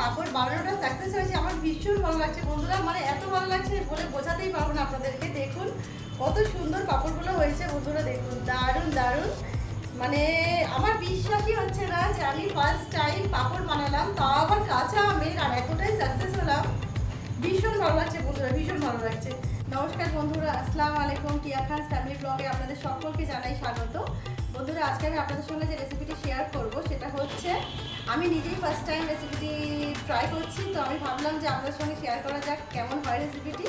পাপড় বানানোটা সাকসেস হয়েছে, আমার ভীষণ ভালো লাগছে বন্ধুরা। মানে এত ভালো লাগছে বলে বোঝাতেই পারবো না আপনাদেরকে। দেখুন কত সুন্দর পাপড়গুলো হয়েছে বন্ধুরা, দেখুন দারুণ দারুণ। মানে আমার বিশ্বাসই হচ্ছে না যে আমি ফার্স্ট টাইম পাপড় বানালাম, তাও আবার কাঁচা আমের, আর এতটাই সাকসেস হলাম। ভীষণ ভালো লাগছে বন্ধুরা, ভীষণ ভালো লাগছে। নমস্কার বন্ধুরা, আসসালামু আলাইকুম। টিয়া খানস ফ্যামিলি ব্লগে আপনাদের সকলকে জানাই স্বাগত। বন্ধুরা আজকে আমি আপনাদের সঙ্গে যে রেসিপিটি শেয়ার করব সেটা হচ্ছে, আমি নিজেই ফার্স্ট টাইম রেসিপিটি ট্রাই করছি, তো আমি ভাবলাম যে আপনাদের সঙ্গে শেয়ার করা যাক কেমন হয় রেসিপিটি।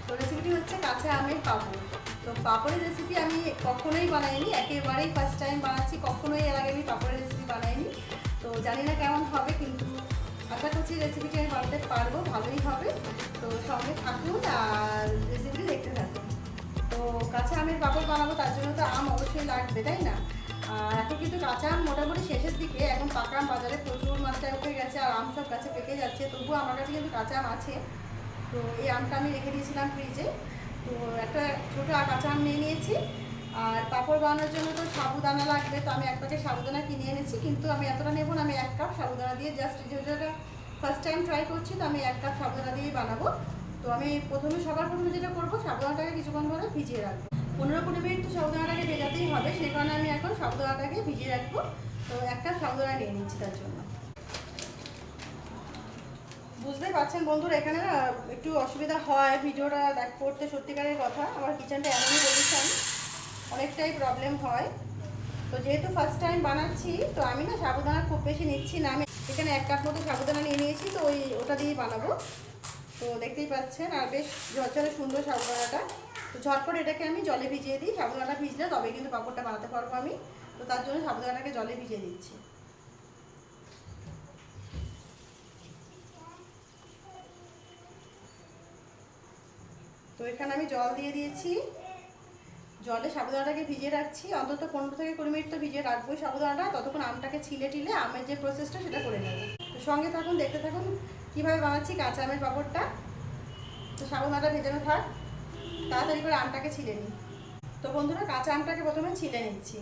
তো রেসিপিটি হচ্ছে কাঁচা আমের পাপড়। তো পাপড়ের রেসিপি আমি কখনোই বানাইনি, একেবারেই ফার্স্ট টাইম বানাচ্ছি। কখনোই এর আগে আমি পাপড়ের রেসিপি বানাইনি, তো জানি না কেমন হবে, কিন্তু আশা করছি রেসিপিটি আমি বানাতে পারবো, ভালোই হবে। তো সঙ্গে থাকুন আর রেসিপিটি দেখতে থাকুন। তো কাঁচা আমের পাপড় বানাবো, তার জন্য তো আম অবশ্যই লাগবে, তাই না? আর এখন কিন্তু কাঁচা আম মোটামুটি শেষের দিকে, এখন পাকা আম বাজারে প্রচুর মাত্রায় উঠে গেছে, আর আম সব গাছে পেকে যাচ্ছে। তবুও আমার কাছে কিন্তু কাঁচা আম আছে। তো এই আমটা আমি রেখে দিয়েছিলাম ফ্রিজে। তো একটা ছোটো কাঁচা আম নিয়ে নিয়েছি। আর পাঁপড় বানানোর জন্য তো সাবুদানা লাগবে, তো আমি এক প্যাকেট সাবুদানা কিনে এনেছি, কিন্তু আমি এতটা নেব না। আমি 1 কাপ সাবুদানা দিয়ে জাস্ট, যেটা ফার্স্ট টাইম ট্রাই করছি, তো আমি 1 কাপ সাবুদানা দিয়েই বানাবো। তো আমি সবার প্রথমে যেটা করবো, সাবুদানাটাকে কিছুক্ষণ ধরে ভিজিয়ে রাখবো। 15-20 মিনিট তো সাবুদানাটাকে ভেজাতেই হবে, সেই কারণে আমি এখন সাবুদানাটাকে ভিজিয়ে রাখবো। তো 1 কাপ সাবুদানা নিয়ে নিচ্ছি তার জন্য। বুঝতেই পারছেন বন্ধুরা, এখানে না একটু অসুবিধা হয় ভিডিওটা করতে, সত্যিকারের কথা। আমার কিচেনটা এমনই পজিশন, অনেকটাই প্রবলেম হয়। তো যেহেতু ফার্স্ট টাইম বানাচ্ছি, তো আমি না সাবুদানা খুব বেশি নিচ্ছি না। আমি এখানে 1 কাপ মতো সাবুদানা নিয়ে নিয়েছি, তো ওটা দিয়েই বানাবো। তো দেখতেই পাচ্ছেন, আর বেশ ঝরঝরে সুন্দর সাবুদানাটা। তো ঝটপট এটাকে আমি জলে ভিজিয়ে দিই। সাবুদানাটা ভিজলে তবে কিন্তু পাঁপড়টা বানাতে পারবো আমি। তো তার জন্য সাবুদানাটাকে জলে ভিজিয়ে দিচ্ছি। তো এখানে আমি জল দিয়ে দিয়েছি, জলে সাবুদানাটাকে ভিজিয়ে রাখছি। অন্তত 15-20 মিনিট তো ভিজিয়ে রাখবোই সাবুদানাটা। ততক্ষণ আমটাকে ছিলে আমের যে প্রসেসটা সেটা করে নেব। তো সঙ্গে থাকুন, দেখতে থাকুন কীভাবে বানাচ্ছি কাঁচা আমের পাঁপড়টা। তো সাবুদানাটা ভেজানো থাক, তাড়াতাড়ি করে আমটাকে ছিলে নিই। তো বন্ধুরা কাঁচা আমটাকে প্রথমে ছিলে নিচ্ছি।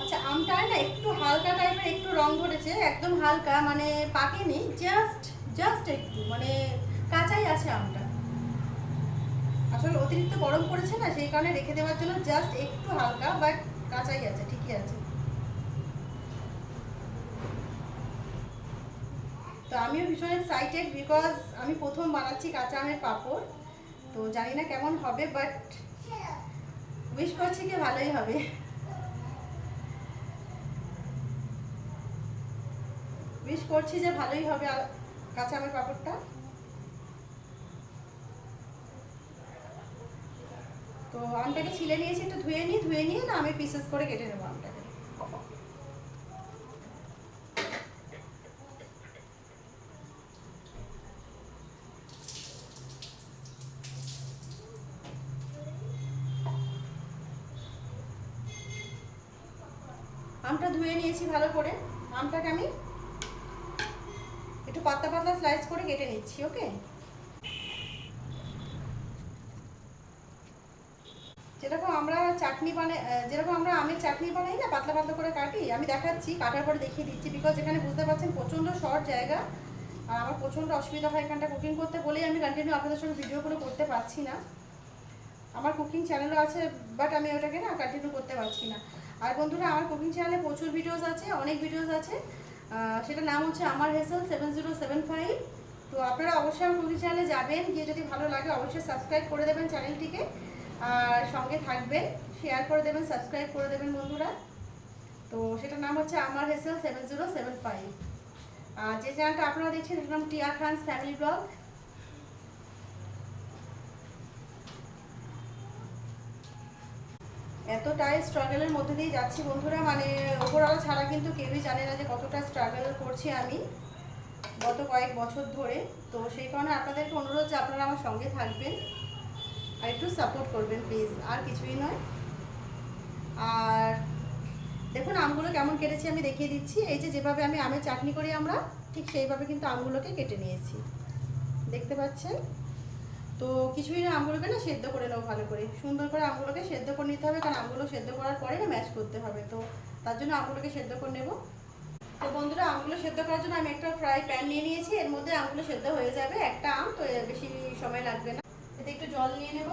আচ্ছা, আমটায় না একটু হালকা টাইপের একটু রং ধরেছে, একদম হালকা, মানে পাকেনি, জাস্ট একটু, মানে কাঁচাই আছে আমটা। আসলে অতিরিক্ত গরম পড়েছে না, সেই কারণে রেখে দেওয়ার জন্য জাস্ট একটু হালকা, বাট কাঁচাই আছে, ঠিকই আছে। তো আমিও ভীষণ এক্সাইটেড, বিকজ আমি প্রথম বানাচ্ছি কাঁচা আমের পাঁপড়। তো জানি না কেমন হবে, বাট উইশ করছি কি ভালোই হবে। উইশ করছি যে ভালোই হবে কাঁচা আমের পাঁপড়টা। তো আমটাকে ছিলে নিয়েছি, একটু ধুয়ে নিয়ে না আমি পিসেস করে কেটে নেবো আমটাকে। আমটা ধুয়ে নিয়েছি ভালো করে। আমটাকে আমি একটু পাতলা পাতলা স্লাইস করে কেটে নিচ্ছি। ওকে, যেরকম আমরা আমের চাটনি বানাই না, পাতলা পাতলা করে কাটি। আমি দেখাচ্ছি, কাটার পরে দেখিয়ে দিচ্ছি, বিকজ এখানে বুঝতে পারছেন প্রচণ্ড শর্ট জায়গা, আর আমার প্রচণ্ড অসুবিধা হয় এখানটা কুকিং করতে, বলেই আমি কন্টিনিউ আপনাদের সঙ্গে ভিডিওগুলো করতে পারছি না। আমার কুকিং চ্যানেলও আছে, বাট আমি ওটাকে না কন্টিনিউ করতে পারছি না। আর বন্ধুরা আমার কুকিং চ্যানেলে প্রচুর ভিডিওস আছে, অনেক ভিডিওস আছে। সেটার নাম হচ্ছে আমার হেসেল 7075। তো আপনারা অবশ্যই আমার কুকিং চ্যানেলে যাবেন, গিয়ে যদি ভালো লাগে অবশ্যই সাবস্ক্রাইব করে দেবেন চ্যানেলটিকে, আর সঙ্গে থাকবেন, শেয়ার করে দেবেন, সাবস্ক্রাইব করে দেবেন বন্ধুরা। তো সেটার নাম হচ্ছে আমার হেসেল 7075। আর যে চ্যানেলটা আপনারা দেখছেন এটার নাম টিয়া খানস ফ্যামিলি ব্লগ। এতটাই স্ট্রাগলের মধ্যে দিয়ে যাচ্ছি বন্ধুরা, মানে ওপরওয়ালা ছাড়া কিন্তু কেউই জানে না যে কতটা স্ট্রাগল করছি আমি গত কয়েক বছর ধরে। তো সেই কারণে আপনাদেরকে অনুরোধ যে আপনারা আমার সঙ্গে থাকবেন আর একটু সাপোর্ট করবেন প্লিজ, আর কিছুই নয়। আর দেখুন আমগুলো কেমন কেটেছি আমি দেখিয়ে দিচ্ছি। এই যেভাবে আমি আমের চাটনি করি আমরা, ঠিক সেইভাবে কিন্তু আমগুলোকে কেটে নিয়েছি, দেখতে পাচ্ছেন। তো কিছুই না, আমগুলোকে না সেদ্ধ করে নেবো ভালো করে, সুন্দর করে আমগুলোকে সেদ্ধ করে নিতে হবে, কারণ আমগুলো সেদ্ধ করার পরে না ম্যাশ করতে হবে। তো তার জন্য আমগুলোকে সেদ্ধ করে নেব। তো বন্ধুরা, আমগুলো সেদ্ধ করার জন্য আমি একটা ফ্রাই প্যান নিয়ে নিয়েছি। এর মধ্যে আমগুলো সেদ্ধ হয়ে যাবে, একটা আম তো বেশি সময় লাগবে না। এতে একটু জল নিয়ে নেব।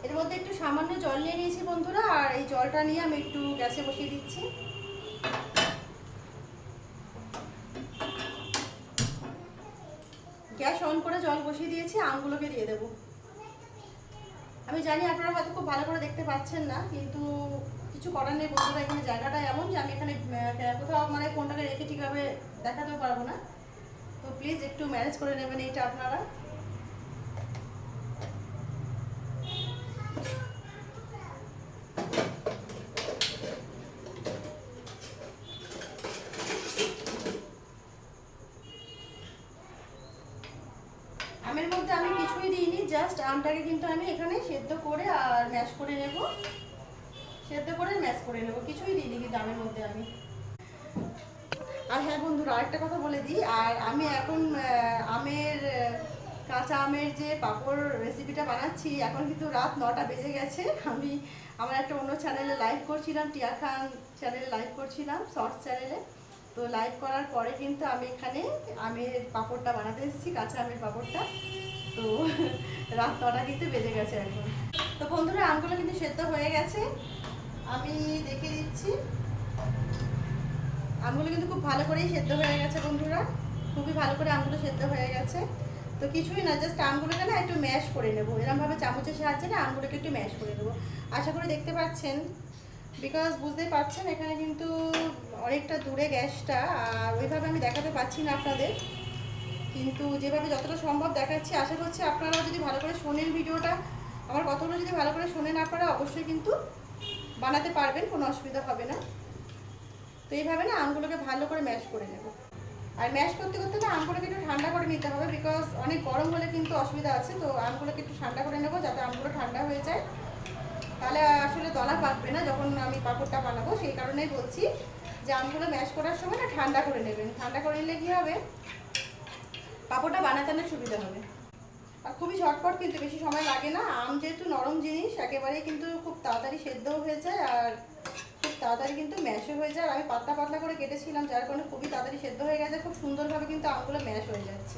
এর মধ্যে একটু সামান্য জল নিয়ে নিয়েছি বন্ধুরা, আর এই জলটা নিয়ে আমি একটু গ্যাসে বসিয়ে দিচ্ছি। গ্যাস অন করে জল বসিয়ে দিয়েছি, আমগুলোকে দিয়ে দেব। আমি জানি আপনারা হয়তো খুব ভালো করে দেখতে পাচ্ছেন না, কিন্তু কিছু করার নেই বন্ধুরা। এখানে জায়গাটা এমন যে আমি এখানে কোথাও মানে ফোনটাকে রেখে ঠিকভাবে দেখাতেও পারবো না, তো প্লিজ একটু ম্যানেজ করে নেবেন এইটা আপনারা। আমের মধ্যে আমি কিছুই দিইনি, জাস্ট আমটাকে কিন্তু আমি এখানে সেদ্ধ করে আর ম্যাশ করে নেব, সেদ্ধ করে ম্যাশ করে নেব, কিছুই দিইনি কিন্তু আমের মধ্যে আমি। আর হ্যাঁ বন্ধুরা, আরেকটা কথা বলে দিই, আর আমি এখন আমের কাঁচা আমের যে পাঁপড় রেসিপিটা বানাচ্ছি, এখন কিন্তু রাত 9টা বেজে গেছে। আমি আমার একটা অন্য চ্যানেলে লাইভ করছিলাম, টিয়া খান চ্যানেলে লাইভ করছিলাম, শর্টস চ্যানেলে। তো লাইভ করার পরে কিন্তু আমি এখানে আমের পাঁপড়টা বানাতে এসেছি, কাঁচা আমের পাঁপড়টা। তো রাত 9টা কিন্তু বেজে গেছে এখন। তো বন্ধুরা, আমগুলো কিন্তু সেদ্ধ হয়ে গেছে, আমি দেখে দিচ্ছি। আমগুলো কিন্তু খুব ভালো করেই সেদ্ধ হয়ে গেছে বন্ধুরা, খুবই ভালো করে আমগুলো সেদ্ধ হয়ে গেছে। তো কিছুই না, জাস্ট আমগুলোকে না একটু ম্যাশ করে নেবো, এরকমভাবে চামচের সাহায্যে না আমগুলোকে একটু ম্যাশ করে নেবো। আশা করি দেখতে পাচ্ছেন, বিকজ বুঝতেই পারছেন এখানে কিন্তু অনেকটা দূরে গ্যাসটা, আর ওইভাবে আমি দেখাতে পাচ্ছি না আপনাদের, কিন্তু যেভাবে যতটা সম্ভব দেখাচ্ছি। আশা করছি আপনারাও যদি ভালো করে শোনেন ভিডিওটা, আমার কথাগুলো যদি ভালো করে শোনেন আপনারা, অবশ্যই কিন্তু বানাতে পারবেন, কোনো অসুবিধা হবে না। তো এইভাবে না আমগুলোকে ভালো করে ম্যাশ করে নেব। আর ম্যাশ করতে করতে না আমগুলোকে একটু ঠান্ডা করে নিতে হবে, বিকজ অনেক গরম হলে কিন্তু অসুবিধা আছে। তো আমগুলোকে একটু ঠান্ডা করে নেব, যাতে আমগুলো ঠান্ডা হয়ে যায়, তাহলে আসলে দলা পাকবে না যখন আমি পাঁপড়টা বানাবো। সেই কারণেই বলছি যে আমগুলো ম্যাশ করার সময় না ঠান্ডা করে নেবেন। ঠান্ডা করে নিলে কী হবে, পাঁপড়টা বানাতে অনেক সুবিধা হবে। আর খুবই ঝটপট, কিন্তু বেশি সময় লাগে না। আম যেহেতু নরম জিনিস, একেবারেই কিন্তু খুব তাড়াতাড়ি সেদ্ধও হয়ে যায়, আর খুব তাড়াতাড়ি কিন্তু ম্যাশও হয়ে যায়। আর আমি পাতলা পাতলা করে কেটেছিলাম, যার কারণে খুবই তাড়াতাড়ি সেদ্ধ হয়ে গেছে, খুব সুন্দরভাবে কিন্তু আমগুলো ম্যাশ হয়ে যাচ্ছে।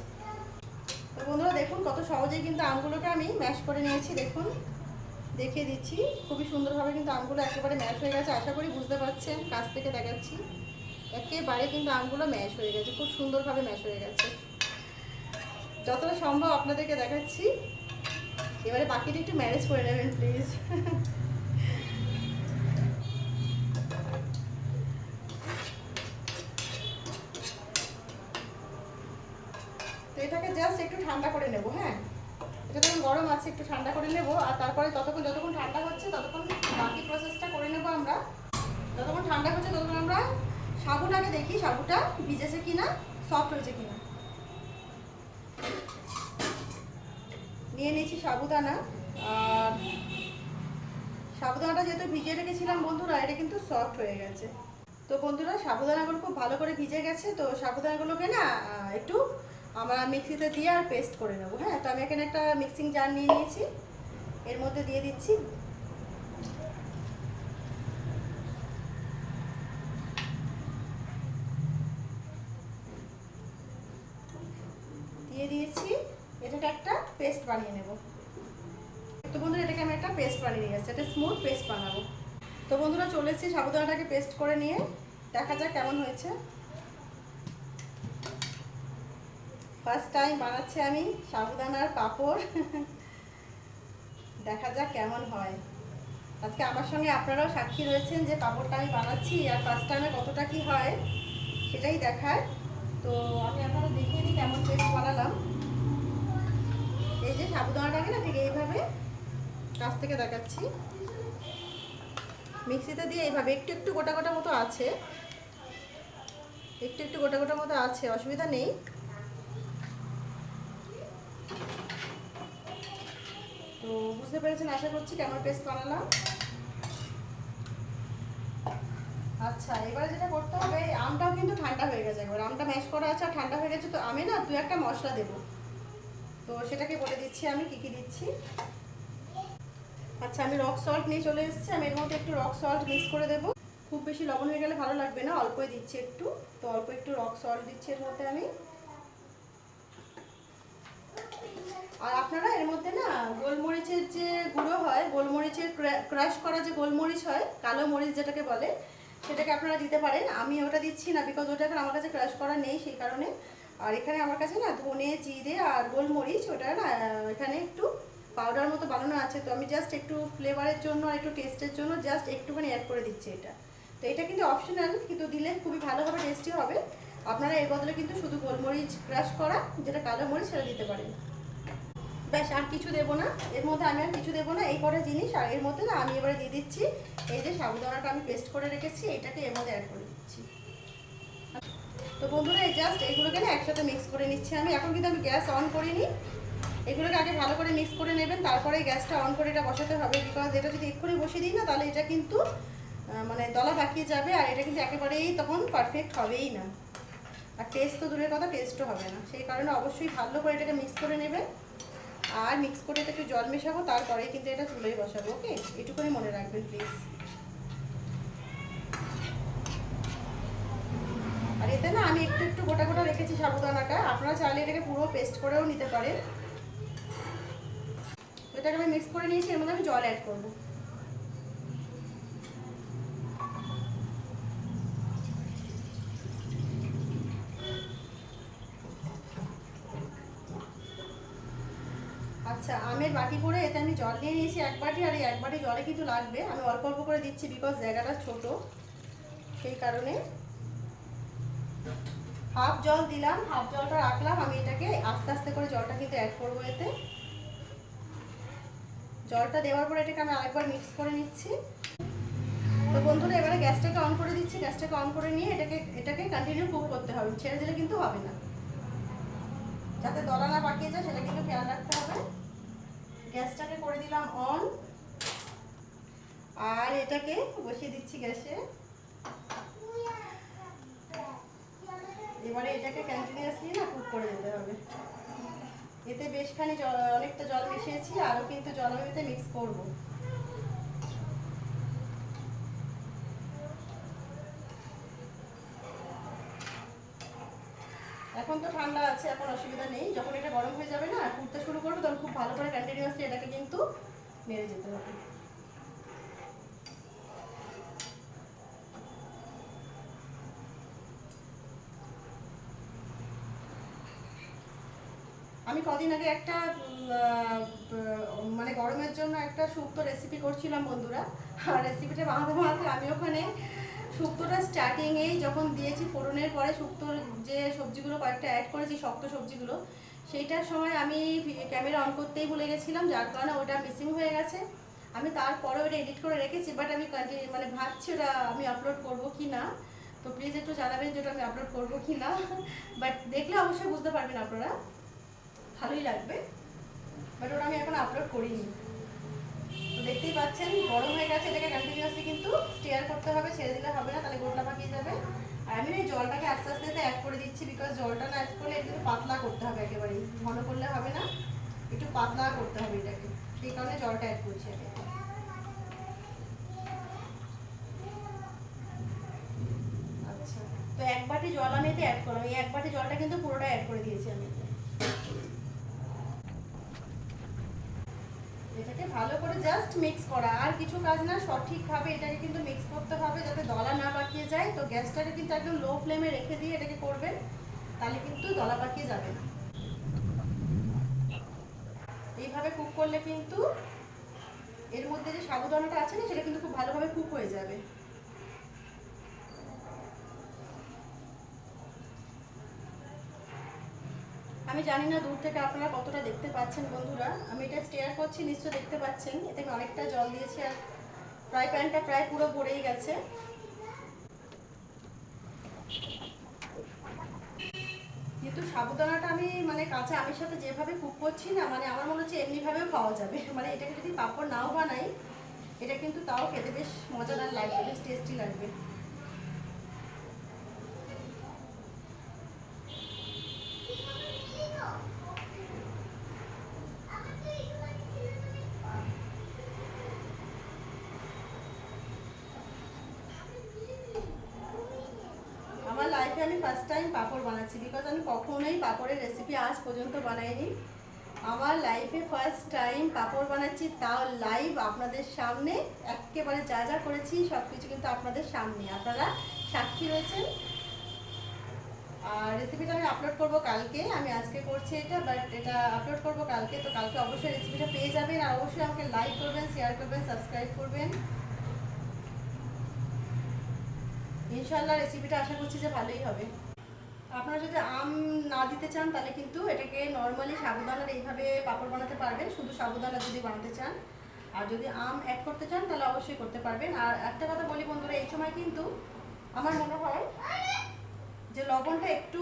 তো বন্ধুরা দেখুন, কত সহজেই কিন্তু আমগুলোকে আমি ম্যাশ করে নিয়েছি। দেখুন, দেখিয়ে দিচ্ছি, খুবই সুন্দরভাবে কিন্তু আমগুলো একেবারে ম্যাশ হয়ে গেছে। আশা করি বুঝতে পারছেন, কাছ থেকে দেখাচ্ছি, একেবারে কিন্তু আমগুলো ম্যাশ হয়ে গেছে, খুব সুন্দরভাবে ম্যাশ হয়ে গেছে। যতটা সম্ভব আপনাদেরকে দেখাচ্ছি। এবারে বাকিটা একটু ম্যানেজ করে নেবেন প্লিজ। তো এটাকে জাস্ট একটু ঠান্ডা করে নেব। হ্যাঁ, এটা তখন গরম আছে, একটু ঠান্ডা করে নেব। আর তারপরে যতক্ষণ ঠান্ডা হচ্ছে ততক্ষণ বাকি প্রসেসটা করে নেব আমরা। যতক্ষণ ঠান্ডা হচ্ছে ততক্ষণ আমরা সাবুটাকে দেখি, সাবুটা ভিজেছে কিনা, সফট হয়েছে কিনা। নিয়ে নিয়েছি সাবুদানা, আর সাবুদানাটা যেহেতু ভিজিয়ে রেখেছিলাম বন্ধুরা, এটা কিন্তু সফট হয়ে গেছে। তো বন্ধুরা, সাবুদানাগুলো খুব ভালো করে ভিজে গেছে। তো সাবুদানাগুলোকে না একটু আমরা মিক্সিতে দিয়ে আর পেস্ট করে নেবো। হ্যাঁ, তো আমি এখানে একটা মিক্সিং জার নিয়ে নিয়েছি, এর মধ্যে দিয়ে দিচ্ছি এটাকে একটা পেস্ট বানিয়ে নেব। তো বন্ধুরা, এটাকে আমি একটা পেস্ট বানিয়ে নিয়ে যাচ্ছি, একটা স্মুথ পেস্ট বানাবো। তো বন্ধুরা, চলে এসেছি সাবুদানাটাকে পেস্ট করে নিয়ে, দেখা যাক কেমন হয়েছে। ফার্স্ট টাইম বানাচ্ছি আমি সাবুদানার পাঁপড়, দেখা যাক কেমন হয়। আজকে আমার সঙ্গে আপনারাও সাক্ষী রয়েছেন যে পাঁপড়টা আমি বানাচ্ছি, আর ফার্স্ট টাইমে কতটা কি হয় সেটাই দেখায়। তো আমি আপনারা দেখিয়ে দিই কেমন পেস্ট বানালাম। এই যে সাবুদানাটাকে না ঠিক এইভাবে কাছ থেকে দেখাচ্ছি, মিক্সিতে দিয়ে এইভাবে একটু একটু গোটা গোটা মতো আছে, একটু একটু গোটা গোটা মতো আছে, অসুবিধা নেই। তো বুঝতে পেরেছেন আশা করছি কেমন পেস্ট বানালাম। আচ্ছা, এবারে যেটা করতে হবে, আমটাও কিন্তু ঠান্ডা হয়ে গেছে, একবার আমটা ম্যাশ করা আছে আর ঠান্ডা হয়ে গেছে। তো আমি না 2-1টা মশলা দেবো, তো সেটাকে বলে দিচ্ছি আমি কি কি দিচ্ছি। আচ্ছা, আমি রক সল্ট নিয়ে চলে এসেছি। আমি এর মধ্যে একটু রক সল্ট মিক্স করে দেবো। খুব বেশি লবণ হয়ে গেলে ভালো লাগবে না, অল্পই দিচ্ছি একটু। তো অল্প একটু রক সল্ট দিচ্ছি এর মধ্যে আমি। আর আপনারা এর মধ্যে না গোলমরিচের যে গুঁড়ো হয়, গোলমরিচের ক্রাশ করা যে গোলমরিচ হয়, কালো মরিচ যেটাকে বলে, সেটাকে আপনারা দিতে পারেন। আমি ওটা দিচ্ছি না, বিকজ ওটা এখন আমার কাছে ক্রাশ করা নেই, সেই কারণে। আর এখানে আমার কাছে না ধনে, জিরে আর গোলমরিচ, ওটা না এখানে একটু পাউডার মতো বানানো আছে। তো আমি জাস্ট একটু ফ্লেভারের জন্য আর একটু টেস্টের জন্য জাস্ট একটুখানি অ্যাড করে দিচ্ছি এটা। তো এটা কিন্তু অপশনাল, কিন্তু দিলে খুবই ভালো হবে, টেস্টি হবে। আপনারা এর বদলে কিন্তু শুধু গোলমরিচ ক্রাশ করা যেটা কালো মরিচ সেটা দিতে পারেন। ব্যাস, আর কিছু দেবো না এর মধ্যে, আমি আর কিছু দেবো না, এই কটা জিনিস। আর এর মধ্যে না আমি এবারে দিয়ে দিচ্ছি এই যে সাবুদানাটা আমি পেস্ট করে রেখেছি, এটাকে এর মধ্যে অ্যাড করে দিচ্ছি। তো বন্ধুরা, এই জাস্ট এইগুলোকে না একসাথে মিক্স করে নিচ্ছি আমি। এখন কিন্তু আমি গ্যাস অন করিনি, এগুলোকে আগে ভালো করে মিক্স করে নেবেন, তারপরে গ্যাসটা অন করে এটা বসাতে হবে। বিকজ এটা যদি এক্ষুনি বসিয়ে দিই না, তাহলে এটা কিন্তু মানে দলা পাকিয়ে যাবে, আর এটা কিন্তু একেবারেই তখন পারফেক্ট হবেই না। আর টেস্ট তো দূরের কথা, টেস্টও হবে না। সেই কারণে অবশ্যই ভালো করে এটাকে মিক্স করে নেবেন। আর মিক্স করে এটা একটু জল মেশাবো, তারপরে কিন্তু এটা চুলোয় বসাবো। ওকে, এটুকুনি মনে রাখবেন প্লিজ। আর এতে না আমি একটু একটু গোটা গোটা রেখেছি সাবুদানাটা, আপনারা চাইলে এটাকে পুরো পেস্ট করেও নিতে পারেন। এটাকে আমি মিক্স করে নিয়েছি, এর মধ্যে আমি জল অ্যাড করবো। আচ্ছা, আমের বাটি করে এতে আমি জল নিয়ে নিয়েছি 1 বাটি। আর এই 1 বাটি জলে কিন্তু লাগবে, আমি অল্প অল্প করে দিচ্ছি, বিকজ জায়গাটা ছোট, সেই কারণে। হাফ জল দিলাম, হাফ জলটা রাখলাম। আমি এটাকে আস্তে আস্তে করে জলটা কিন্তু অ্যাড করবো এতে। জলটা দেওয়ার পর এটাকে আমি আরেকবার মিক্স করে নিচ্ছি। তো বন্ধুরা, এবারে গ্যাসটাকে অন করে দিচ্ছি। গ্যাসটাকে অন করে নিয়ে এটাকে কন্টিনিউ কুক করতে হবে, ছেড়ে দিলে কিন্তু হবে না। যাতে দলা না পাকিয়ে যায় সেটা কিন্তু খেয়াল রাখতে হবে। গ্যাসটাকে করে দিলাম অন, আর এটাকে বসিয়ে দিচ্ছি গ্যাসে। এবারে এটাকে কন্টিনিউয়াসলি না কুক করে দিতে হবে। এতে বেশখানি অনেকটা জল মিশিয়েছি, আরও কিন্তু জল আমি এতে মিক্স করবো। এখন তো ঠান্ডা আছে, এখন অসুবিধা নেই। যখন এটা গরম হয়ে যাবে না, ফুটতে শুরু করবে, তখন খুব ভালো করে কন্টিনিউয়াসলি এটাকে কিন্তু নেড়ে যেতে হবে। আমি কদিন আগে একটা মানে গরমের জন্য একটা শুক্তো রেসিপি করছিলাম বন্ধুরা। আর রেসিপিটা বানাতে বানাতে আমি ওখানে শুক্তোটা স্টার্টিংয়েই যখন দিয়েছি ফোড়নের পরে শুক্তোর যে সবজিগুলো কয়েকটা অ্যাড করেছি, শক্ত সবজিগুলো, সেইটার সময় আমি ক্যামেরা অন করতেই ভুলে গেছিলাম, যার কারণে ওটা মিসিং হয়ে গেছে। আমি তারপরে ওটা এডিট করে রেখেছি, বাট আমি মানে ভাবছি ওটা আমি আপলোড করবো কি না। তো প্লিজ একটু জানাবেন যে ওটা আমি আপলোড করবো কি না। বাট দেখলে অবশ্যই বুঝতে পারবেন আপনারা, ভালোই লাগবে। বাট ওটা আমি এখন আপলোড করিনি। তো দেখতেই পাচ্ছেন গরম হয়ে গেছে, এটাকে কন্টিনিউয়াসলি কিন্তু স্টিয়ার করতে হবে, ছেড়ে দিলে হবে না, তাহলে গোটলা পাকিয়ে যাবে। আর আমি এই জলটাকে আস্তে আস্তে অ্যাড করে দিচ্ছি, বিকজ জলটা না অ্যাড করলে একটু পাতলা করতে হবে, একেবারেই ঘন করলে হবে না, একটু পাতলা করতে হবে এটাকে, সেই কারণে জলটা অ্যাড করছি আমি। আচ্ছা, তো 1 বাটি জল আমি এতে অ্যাড করলাম। এই 1 বাটি জলটা কিন্তু পুরোটা অ্যাড করে দিয়েছি আমি। এটাকে ভালো করে জাস্ট মিক্স করা, আর কিছু কাজ না। সঠিকভাবে এটাকে কিন্তু মিক্স করতে হবে যাতে দলা না পাকিয়ে যায়। তো গ্যাসটাকে কিন্তু একদম লো ফ্লেমে রেখে দিয়ে এটাকে করবেন, তাহলে কিন্তু দলা পাকিয়ে যাবে না। এইভাবে কুক করলে কিন্তু এর মধ্যে যে সাবুদানাটা আছে না, সেটা কিন্তু খুব ভালোভাবে কুক হয়ে যাবে। আমি জানি না দূর থেকে আপনারা কতটা দেখতে পাচ্ছেন বন্ধুরা, আমি এটা স্টেয়ার করছি, নিশ্চয় দেখতে পাচ্ছেন। এতে আমি অনেকটা জল দিয়েছি, আর ফ্রাই প্যানটা প্রায় পুরো ভরেই গেছে। কিন্তু সাবুদানাটা আমি মানে কাঁচা আমের সাথে যেভাবে কুক করছি না, মানে আমার মনে হচ্ছে এমনিভাবেও খাওয়া যাবে। মানে এটাকে যদি পাঁপড় নাও বানাই, এটা কিন্তু তাও খেতে বেশ মজাদার লাগবে, বেশ টেস্টি লাগবে। কালকে আমি ফার্স্ট টাইম পাঁপড় বানাচ্ছি, বিকজ আমি কখনোই পাঁপড়ের রেসিপি আজ পর্যন্ত বানাইনি। আমার লাইফে ফার্স্ট টাইম পাঁপড় বানাচ্ছি, তাও লাইভ আপনাদের সামনে। একেবারে যা যা করেছি সব কিছু কিন্তু আপনাদের সামনে, আপনারা সাক্ষী রয়েছেন। আর রেসিপিটা আমি আপলোড করব কালকে, আমি আজকে করছি এটা, বাট এটা আপলোড করব কালকে। তো কালকে অবশ্যই রেসিপিটা পেয়ে যাবেন, আর অবশ্যই আমাকে লাইক করবেন, শেয়ার করবেন, সাবস্ক্রাইব করবেন। ইনশাআল্লাহ রেসিপিটা আশা করছি যে ভালোই হবে। আপনারা যদি আম না দিতে চান তাহলে কিন্তু এটাকে নর্মালি সাবুদানার এইভাবে পাঁপড় বানাতে পারবেন, শুধু সাবুদানা যদি বানাতে চান। আর যদি আম অ্যাড করতে চান তাহলে অবশ্যই করতে পারবেন। আর একটা কথা বলি বন্ধুরা, এই সময় কিন্তু আমার মনে হয় যে লবণটা একটু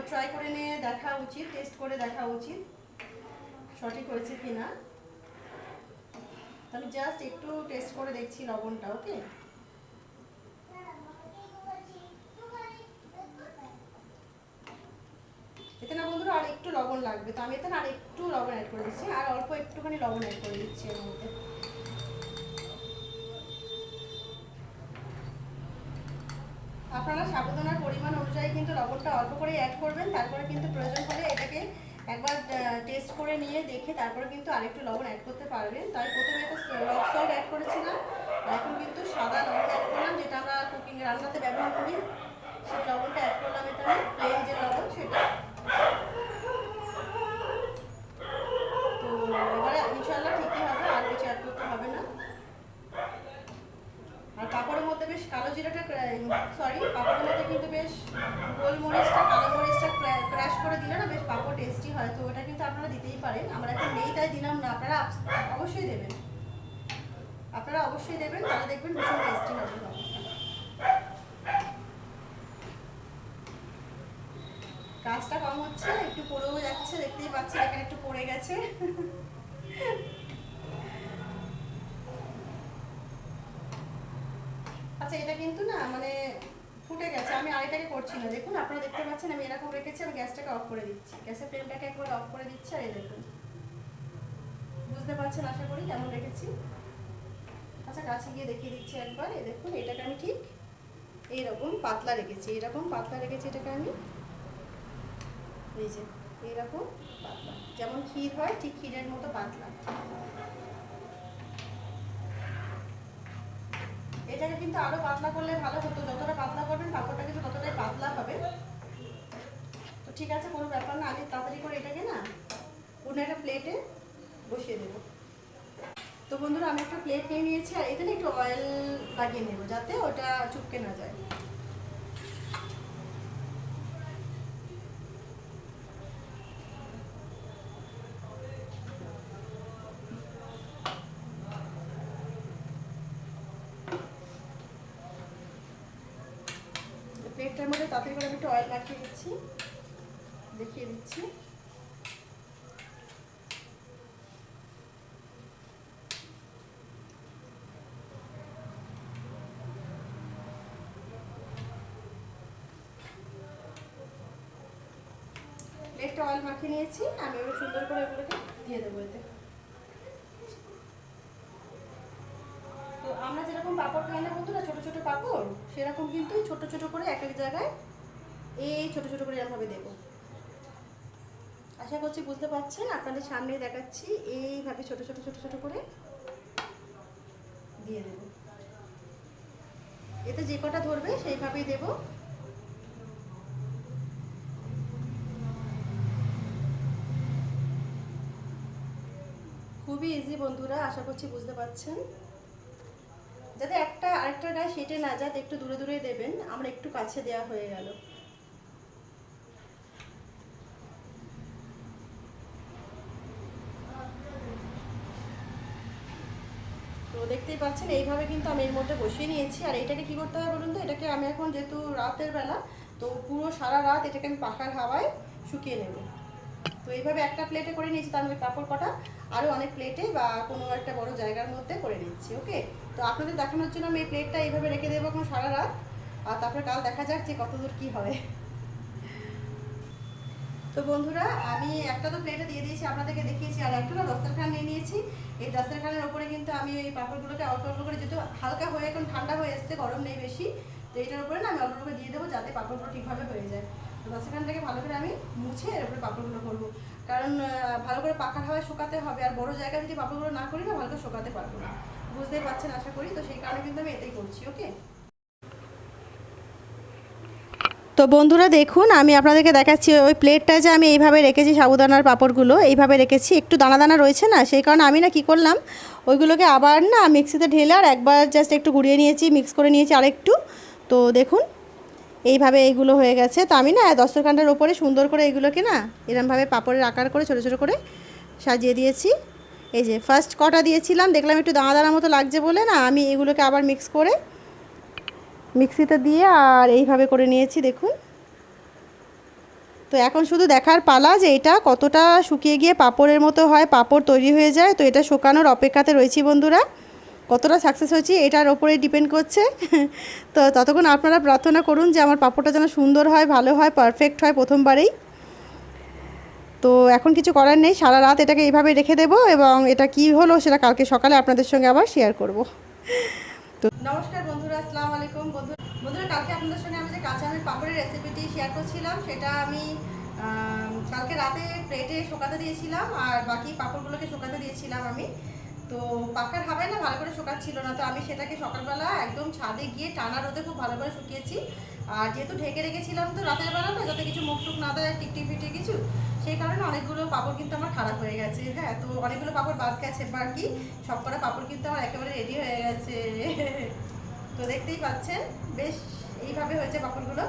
ট্রাই করে নিয়ে দেখা উচিত, টেস্ট করে দেখা উচিত সঠিক হয়েছে কিনা। আমি জাস্ট একটু টেস্ট করে দেখছি লবণটা। ওকে, এতে না বন্ধুরা আর একটু লবণ লাগবে, তো আমি এতে আর একটু লবণ অ্যাড করে দিচ্ছি, আর অল্প একটুখানি লবণ অ্যাড করে দিচ্ছি এর মধ্যে। আপনারা সাবুদানার পরিমাণ অনুযায়ী কিন্তু লবণটা অল্প করে অ্যাড করবেন, তারপরে কিন্তু প্রয়োজন হলে এটাকে একবার টেস্ট করে নিয়ে দেখে তারপরে কিন্তু আরেকটু লবণ অ্যাড করতে পারবেন। তাই প্রথমে তো রক সল্ট অ্যাড করেছিলাম, এখন কিন্তু সাদা লবণ অ্যাড করলাম, যেটা আমরা কুকিং রান্নাতে ব্যবহার করি, সেই লবণটা অ্যাড করলাম। এটা প্লেন যে লবণ সেটা। তো এবারে ইনশাআল্লাহ ঠিকই হবে, আর কিছু অ্যাড করতে হবে না। আর পাঁপড়ের মধ্যে বেশ কালো জিরাটা পাঁপড়ের মধ্যে কিন্তু বেশ গোলমরিচটা, কালো মরিচটা ক্র্যাশ করে দিলে না বেশ পাঁপড় টেস্টি হয়। তো ওটা কিন্তু আপনারা দিতেই পারেন, আমরা এখন নেই তাই দিলাম না। আপনারা অবশ্যই দেবেন, আপনারা অবশ্যই দেবেন, তাহলে দেখবেন ভীষণ টেস্টি হবে পাঁপড়টা। কাজটা কম হচ্ছে, একটু পড়েও যাচ্ছে, দেখতেই পাচ্ছেন এখানে একটু পড়ে গেছে। আচ্ছা, এটা কিন্তু না মানে ফুটে গেছে, আমি আরেকটাকে করছি না। দেখুন আপনারা দেখতে পাচ্ছেন আমি এরকম রেখেছি, আমি গ্যাসটাকে অফ করে দিচ্ছি, গ্যাসের ফ্লেমটাকে একবার অফ করে দিচ্ছি। আর এই দেখুন, বুঝতে পারছেন আশা করি কেমন রেখেছি। আচ্ছা, কাছে গিয়ে দেখিয়ে দিচ্ছি একবার। এই দেখুন, এটাকে আমি ঠিক এইরকম পাতলা রেখেছি, এরকম পাতলা রেখেছি এটাকে আমি। এই যে এইরকম পাতলা, যেমন ক্ষীর হয় ঠিক ক্ষীরের মতো পাতলা। এটাকে কিন্তু আরো পাতলা করলে ভালো হতো, যতটা পাতলা করবেন পাঁপড়টা কিন্তু ততটাই পাতলা হবে। তো ঠিক আছে, কোনো ব্যাপার না, আমি তাড়াতাড়ি করে এটাকে না অন্য একটা প্লেটে বসিয়ে দেবো। তো বন্ধুরা, আমি একটা প্লেট নিয়ে নিয়েছি, আর এতে একটু অয়েল লাগিয়ে নেবো যাতে ওটা চুপকে না যায়। প্লেটটার মধ্যে তাড়াতাড়ি করে আমি একটু অয়েল মাখিয়ে দিচ্ছি, দেখিয়ে দিচ্ছি। প্লেটটা অয়েল মাখিয়ে নিয়েছি, আমি এবার সুন্দর করে এগুলোকে দিয়ে দেবো এতে। তো আমরা যেরকম পাঁপড় খাই না বন্ধুরা, ছোটো ছোটো পাঁপড়, সেরকম কিন্তু ছোটো ছোটো করে এক এক জায়গায় এই ছোটো ছোটো করে এরকমভাবে দেবো। আশা করছি বুঝতে পারছেন, আপনাদের সামনে দেখাচ্ছি, এইভাবে ছোটো ছোটো ছোটো ছোটো করে দিয়ে দেবো। এতে যে কটা ধরবে সেইভাবেই দেবো। খুবই ইজি বন্ধুরা, আশা করছি বুঝতে পারছেন। যাতে একটা আরেকটা গায়ে সেটে না যায়, একটু দূরে দূরে দেবেন, আমরা একটু কাছে দেওয়া হয়ে গেল। তো দেখতেই পাচ্ছেন এইভাবে কিন্তু আমি এর মধ্যে বসিয়ে নিয়েছি। আর এটাকে কি করতে হবে বলুন তো, এটাকে আমি এখন যেহেতু রাতের বেলা, তো পুরো সারা রাত এটাকে আমি পাখার হাওয়ায় শুকিয়ে নেব। তো এইভাবে একটা প্লেটে করে নিয়েছি, তার মধ্যে পাঁপড় কটা আরও অনেক প্লেটে বা কোনো একটা বড় জায়গার মধ্যে করে নিচ্ছি। ওকে, তো আপনাদের দেখানোর জন্য আমি এই প্লেটটা এইভাবে রেখে দেবো এখন সারা রাত, আর তারপরে কাল দেখা যাক যে কতদূর কী হয়। তো বন্ধুরা, আমি একটা তো প্লেটে দিয়ে দিয়েছি, আপনাদেরকে দেখিয়েছি, আর একটা না দস্তরখান নিয়ে নিয়েছি। এই দস্তরখানের ওপরে কিন্তু আমি এই পাঁপড়গুলোকে অল্প অল্প করে, যেহেতু হালকা হয়ে এখন ঠান্ডা হয়ে এসছে, গরম নেই বেশি, তো এটার উপরে না আমি অল্প করে দিয়ে দেবো যাতে পাঁপড়গুলো ঠিকভাবে হয়ে যায়। তো দশখানটাকে ভালো করে আমি মুছে এর উপরে পাঁপড়গুলো করবো, কারণ ভালো করে পাখার হাওয়ায় শুকাতে হবে। আর বড় জায়গায় যদি পাঁপড়গুলো না করি না ভালো করে শুকাতে পারবো না, বুঝতেই পারছেন আশা করি। তো সেই কারণে কিন্তু আমি এটাই করছি। ওকে, তো বন্ধুরা দেখুন আমি আপনাদেরকে দেখাচ্ছি ওই প্লেটটা যে আমি এইভাবে রেখেছি, সাবুদানার পাঁপড়গুলো এইভাবে রেখেছি, একটু দানা দানা রয়েছে না, সেই কারণে আমি না কী করলাম ওইগুলোকে আবার না মিক্সিতে ঢেলে আর একবার জাস্ট একটু গুঁড়িয়ে নিয়েছি, মিক্স করে নিয়েছি আরেকটু। তো দেখুন এইভাবে এইগুলো হয়ে গেছে। তো আমি না দস্তরখানটার ওপরে সুন্দর করে এইগুলোকে না এরমভাবে পাঁপড়ের আকার করে ছোটো ছোটো করে সাজিয়ে দিয়েছি। এই যে ফার্স্ট কটা দিয়েছিলাম, দেখলাম একটু দানা দানা মতো লাগছে বলে না আমি এগুলোকে আবার মিক্স করে মিক্সিতে দিয়ে আর এইভাবে করে নিয়েছি দেখুন। তো এখন শুধু দেখার পালা যে এটা কতটা শুকিয়ে গিয়ে পাঁপড়ের মতো হয়, পাঁপড় তৈরি হয়ে যায়। তো এটা শুকানোর অপেক্ষাতে রয়েছি বন্ধুরা, কতটা সাকসেস হয়েছি এটার ওপরেই ডিপেন্ড করছে। তো ততক্ষণ আপনারা প্রার্থনা করুন যে আমার পাঁপড়টা যেন সুন্দর হয়, ভালো হয়, পারফেক্ট হয় প্রথমবারেই। তো এখন কিছু করার নেই, সারা রাত এটাকে এইভাবে রেখে দেবো এবং এটা কি হলো সেটা কালকে সকালে আপনাদের সঙ্গে আবার শেয়ার করব। তো নমস্কার বন্ধুরা, আসসালামু আলাইকুম। বন্ধুরা কালকে আপনাদের সঙ্গে আমি যে কাঁচা আমের পাঁপড়ের রেসিপিটি শেয়ার করছিলাম সেটা আমি কালকে রাতে প্লেটে শুকাতে দিয়েছিলাম আর বাকি পাঁপড়গুলোকে শুকাতে দিয়েছিলাম আমি। তো পাখার হাওয়ায় না ভালো করে শুকাচ্ছিল না, তো আমি সেটাকে সকালবেলা একদম ছাদে গিয়ে টানা রোদে খুব ভালো করে শুকিয়েছি। আর যেহেতু ঢেকে রেখেছিলাম তো রাতের বেলা না যাতে কিছু মুখ টুক না দেয় টিকটিক ফিটে কিছু, সেই কারণে অনেকগুলো পাঁপড় কিন্তু আমার খারাপ হয়ে গেছে। হ্যাঁ, তো অনেকগুলো পাঁপড় বাদ গেছে বা কি সব কটা পাঁপড় কিন্তু আমার একেবারে রেডি হয়ে গেছে। তো দেখতেই পাচ্ছেন বেশ এইভাবে হয়েছে পাঁপড়গুলো।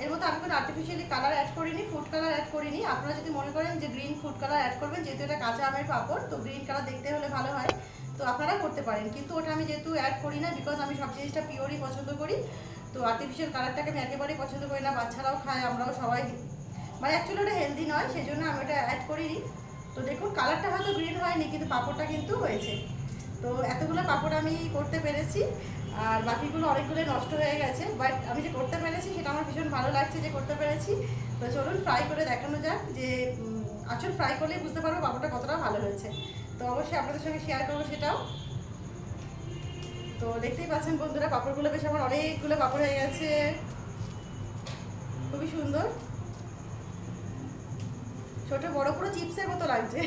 এর মধ্যে আমি কোনো আর্টিফিশিয়ালি কালার অ্যাড করিনি, ফুড কালার অ্যাড করিনি। আপনারা যদি মনে করেন যে গ্রিন ফুড কালার অ্যাড করবেন, যেহেতু এটা কাঁচা আমের পাঁপড় তো গ্রিন কালার দেখতে হলে ভালো হয়, তো আপনারা করতে পারেন, কিন্তু ওটা আমি যেহেতু অ্যাড করি না বিকজ আমি সব জিনিসটা পিওরই পছন্দ করি। তো আর্টিফিশিয়াল কালারটাকে আমি একেবারেই পছন্দ করি না, বাচ্চারাও খায় আমরাও সবাই, মানে অ্যাকচুয়ালি ওটা হেলদি নয়, সেই জন্য আমি ওটা অ্যাড করিনি। তো দেখুন কালারটা হয়তো গ্রিন হয়নি কিন্তু পাঁপড়টা কিন্তু হয়েছে। তো এতগুলো পাঁপড় আমি করতে পেরেছি আর বাকিগুলো অনেকগুলো নষ্ট হয়ে গেছে, বাট আমি যে করতে পেরেছি সেটা আমার ভীষণ ভালো লাগছে যে করতে পেরেছি। তো চলুন ফ্রাই করে দেখানো যাক, যে আসল ফ্রাই করলেই বুঝতে পারবো পাঁপড়টা কতটা ভালো হয়েছে। তো অবশ্যই আপনাদের সঙ্গে শেয়ার করবো সেটাও। তো দেখতেই পাচ্ছেন বন্ধুরা পাঁপড়গুলো বেশ আমার অনেকগুলো পাঁপড় হয়ে গেছে, খুবই সুন্দর, ছোট বড় পুরো চিপসের মতো লাগছে।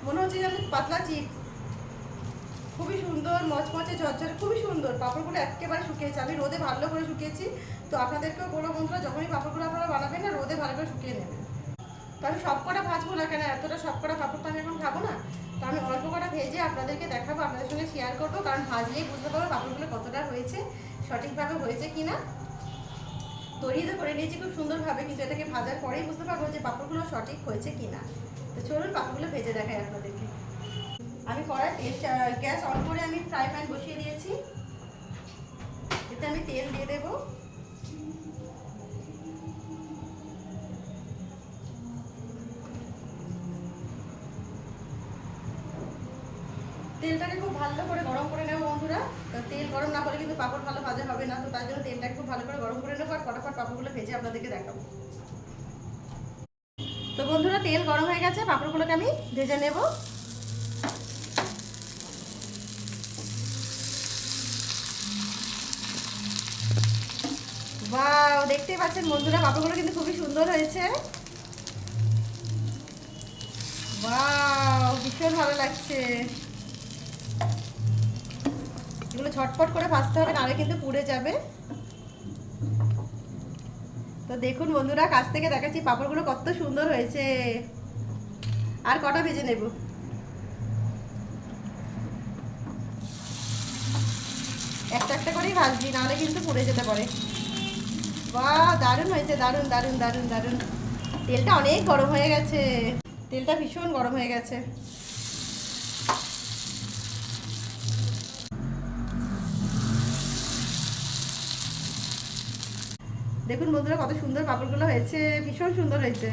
মনে হচ্ছে যেন পাতলা চিপস, খুবই সুন্দর মচমচে ঝরঝরে, খুবই সুন্দর। পাঁপড়গুলো একেবারে শুকিয়েছে, আমি রোদে ভালো করে শুকিয়েছি। তো আপনাদেরকেও বলবো বন্ধুরা যখনই পাঁপড়গুলো আপনারা বানাবেন না রোদে ভালো করে শুকিয়ে নেবেন। তো আমি সব কটা ভাজবো না, কেন এতটা সব কটা পাঁপড় তো আমি এখন খাবো না, তো আমি অল্প কটা ভেজে আপনাদেরকে দেখাবো, আপনাদের সঙ্গে শেয়ার করবো, কারণ ভাজলেই বুঝতে পারবো পাঁপড়গুলো কতটা হয়েছে, সঠিকভাবে হয়েছে কিনা। তৈরি তো করে নিয়েছি খুব সুন্দরভাবে, কিন্তু এটাকে ভাজার পরেই বুঝতে পারবো যে পাঁপড়গুলো সঠিক হয়েছে কিনা। তো চলুন পাঁপড়গুলো ভেজে দেখাই আপনাদেরকে। আমি কড়াই গ্যাস অন করে আমি ফ্রাই প্যান বসিয়ে দিয়েছি, এতে আমি তেল দিয়ে দেবো। তেলটাকে খুব ভালো করে গরম করে নেবো বন্ধুরা। তো তেল গরম না হলে কিন্তু পাঁপড় ভালো ভাজা হবে না, তো তার জন্য তেলটাকে খুব ভালো করে গরম করে নেবো আর ফটাফট পাঁপড়গুলো ভেজে আপনাদেরকে দেখাবো। তো বন্ধুরা তেল গরম হয়ে গেছে, পাঁপড়গুলোকে আমি ভেজে নেব। ওয়াও, দেখতেই পাচ্ছেন বন্ধুরা পাঁপড়গুলো কিন্তু খুবই সুন্দর হয়েছে। ওয়াও, ভীষণ ভালো লাগছে। এগুলো ঝটপট করে ভাজতে হবে, নাহলে কিন্তু পুড়ে যাবে। তো দেখুন বন্ধুরা কাছ থেকে দেখাচ্ছি পাঁপড়গুলো কত সুন্দর হয়েছে। আর কটা ভেজে নেব। একটা একটা করেই ভাজবি, নাহলে কিন্তু পুড়ে যেতে পারে। বাহ, দারুণ হয়েছে, দারুণ দারুণ দারুণ দারুণ। তেলটা অনেক গরম হয়ে গেছে, তেলটা ভীষণ গরম হয়ে গেছে। দেখুন বন্ধুরা কত সুন্দর পাঁপড়গুলো হয়েছে, ভীষণ সুন্দর হয়েছে।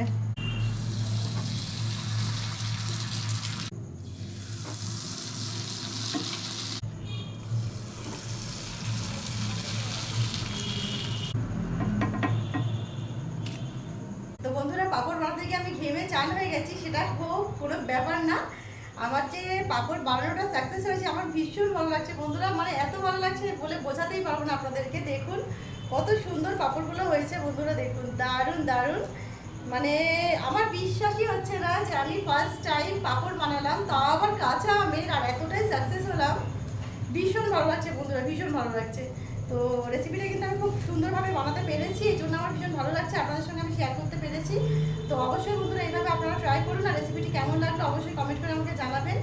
তো বন্ধুরা পাঁপড় বানাতে গিয়ে আমি ঘেমে চান হয়ে গেছি, সেটা খুব কোনো ব্যাপার না। আমার যে পাঁপড় বানানোটা সাকসেস হয়েছে আমার ভীষণ ভালো লাগছে বন্ধুরা, মানে এত ভালো লাগছে বলে বোঝাতেই পারবো না আপনাদেরকে। দেখুন কত সুন্দর পাঁপড়গুলো হয়েছে বন্ধুরা, দেখুন দারুণ দারুণ। মানে আমার বিশ্বাসই হচ্ছে না যে আমি ফার্স্ট টাইম পাঁপড় বানালাম, তাও আবার কাঁচা আমের, আর এতটাই সাকসেস হলাম। ভীষণ ভালো লাগছে বন্ধুরা, ভীষণ ভালো লাগছে। তো রেসিপিটা কিন্তু আমি খুব সুন্দরভাবে বানাতে পেরেছি, এই জন্য আমার ভীষণ ভালো লাগছে, আপনাদের সঙ্গে আমি শেয়ার করতে পেরেছি। তো অবশ্যই বন্ধুরা এইভাবে আপনারা ট্রাই করুন, আর রেসিপিটি কেমন লাগলো অবশ্যই কমেন্ট করে আমাকে জানাবেন।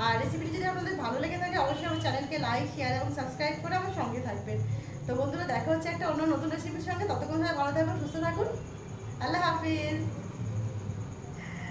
আর রেসিপিটি যদি আপনাদের ভালো লেগে থাকে অবশ্যই আমার চ্যানেলকে লাইক, শেয়ার এবং সাবস্ক্রাইব করে আমার সঙ্গে থাকবেন। তো বন্ধুরা দেখা হচ্ছে একটা অন্য নতুন রেসিপির সঙ্গে, ততক্ষণ ভালো থাকবেন, সুস্থ থাকুন। আল্লাহ হাফিজ।